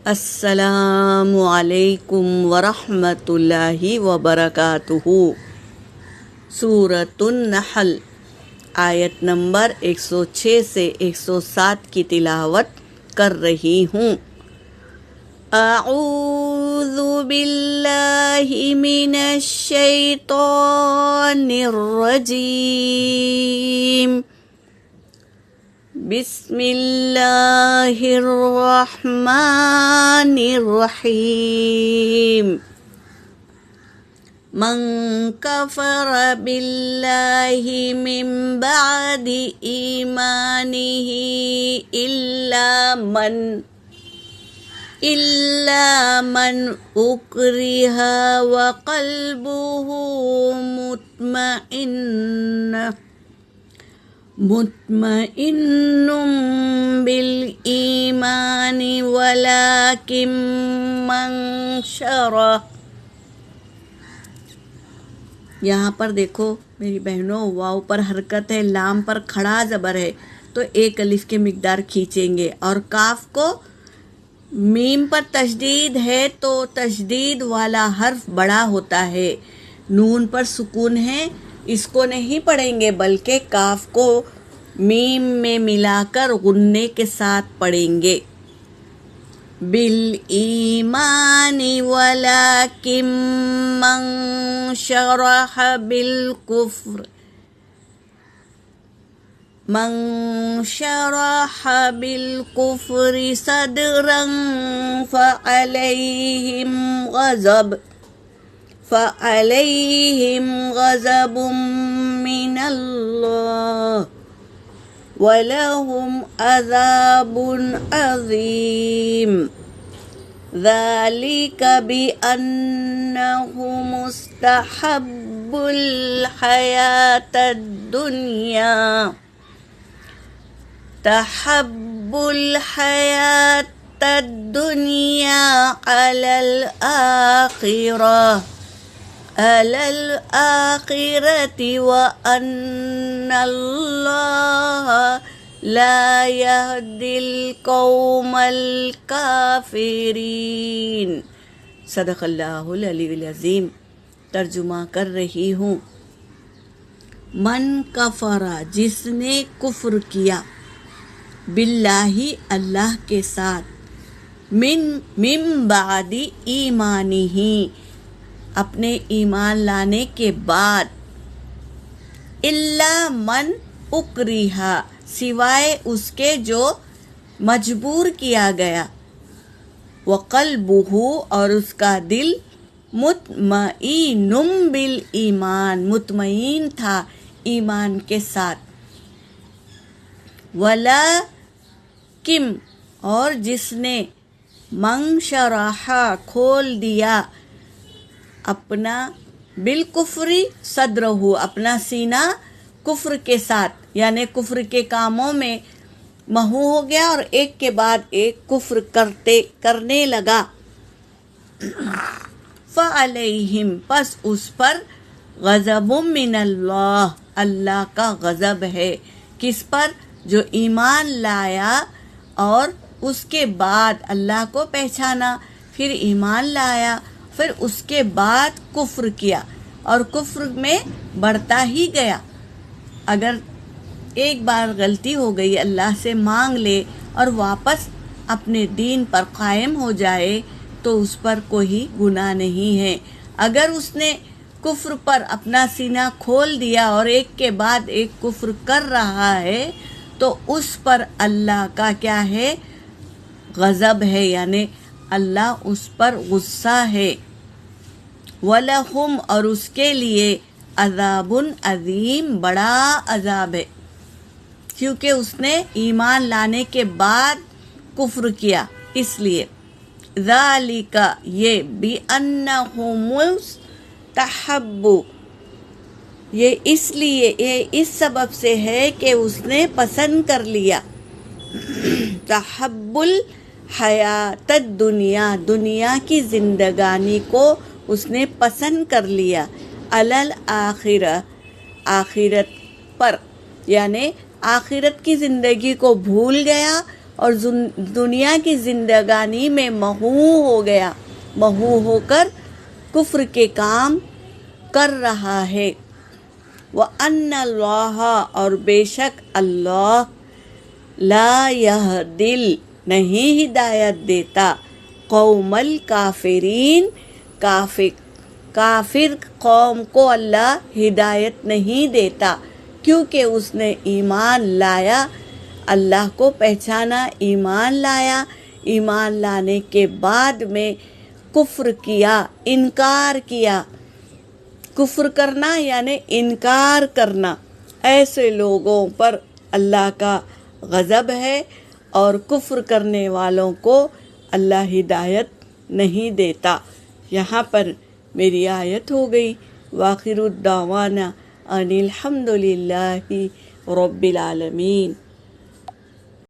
السلام علیکم ورحمۃ اللہ وبرکاتہ۔ سورۃ النحل آیت نمبر 106 سے 107 کی تلاوت کر رہی ہوں۔ اعوذ باللہ من الشیطان الرجیم، بسم اللہ الرحمن الرحیم۔ من کفر باللہ من بعد ایمانہ إلا من أكره وقلبه مطمئن بالإيمان ولكن من شرح، یہاں پر دیکھو میری بہنوں، واو پر حرکت ہے، لام پر کھڑا زبر ہے تو ایک الف کے مقدار کھینچیں گے، اور کاف کو میم پر تشدید ہے تو تشدید والا حرف بڑا ہوتا ہے، نون پر سکون ہے، اس کو نہیں پڑھیں گے بلکہ کاف کو میم میں ملا کر غنّے کے ساتھ پڑھیں گے۔ بالایمان ولکن من شرح بالکفر صدرا فعليهم غضب من الله ولهم عذاب عظيم، ذلك بأنه مستحب الحياة الدنيا على الآخرة وأن الله لا يهدي القوم الكافرين۔ صدق اللہ العلی العظیم۔ ترجمہ کر رہی ہوں۔ من کفرا، جس نے کفر کیا، باللہ اللہ کے ساتھ، من بعد ایمانہ اپنے ایمان لانے کے بعد، الا من اکرہ سوائے اس کے جو مجبور کیا گیا، وقلبہ اور اس کا دل، مطمئن بالایمان مطمئن تھا ایمان کے ساتھ، ولیکن اور جس نے من شرح کھول دیا اپنا بالکفری صدرہ اپنا سینہ کفر کے ساتھ، یعنی کفر کے کاموں میں محو ہو گیا اور ایک کے بعد ایک کفر کرنے لگا، فعلیہم پس اس پر غضب من اللہ اللہ کا غضب ہے، کس پر؟ جو ایمان لایا اور اس کے بعد اللہ کو پہچانا، پھر ایمان لایا، پھر اس کے بعد کفر کیا اور کفر میں بڑھتا ہی گیا۔ اگر ایک بار غلطی ہو گئی اللہ سے مانگ لے اور واپس اپنے دین پر قائم ہو جائے تو اس پر کوئی گناہ نہیں ہے۔ اگر اس نے کفر پر اپنا سینہ کھول دیا اور ایک کے بعد ایک کفر کر رہا ہے تو اس پر اللہ کا کیا ہے؟ غضب ہے، یعنی اللہ اس پر غصہ ہے۔ وَلَهُمْ اور اس کے لیے عذاب عظیم بڑا عذاب ہے، کیونکہ اس نے ایمان لانے کے بعد کفر کیا، اس لیے ذَلِكَ یہ بِأَنَّهُ مُسْتَحَبُّ یہ اس لیے یہ اس سبب سے ہے کہ اس نے پسند کر لیا، تحب الحیات الدنیا دنیا کی زندگانی کو اس نے پسند کر لیا، الآخرہ آخرت پر، یعنی آخرت کی زندگی کو بھول گیا، اور دنیا کی زندگانی میں محو ہو گیا، محو ہو کر کفر کے کام کر رہا ہے۔ وَأَنَّ اللَّهَ اور بے شک اللہ لا يَهْدِي نہیں ہدایت دیتا قوم الکافرین کافر قوم کو اللہ ہدایت نہیں دیتا، کیونکہ اس نے ایمان لایا، اللہ کو پہچانا، ایمان لایا، ایمان لانے کے بعد میں کفر کیا، انکار کیا۔ کفر کرنا یعنی انکار کرنا، ایسے لوگوں پر اللہ کا غضب ہے، اور کفر کرنے والوں کو اللہ ہدایت نہیں دیتا۔ یہاں پر میری آیت ہو گئی۔ وآخر الدعوانا ان الحمد للہ رب العالمین۔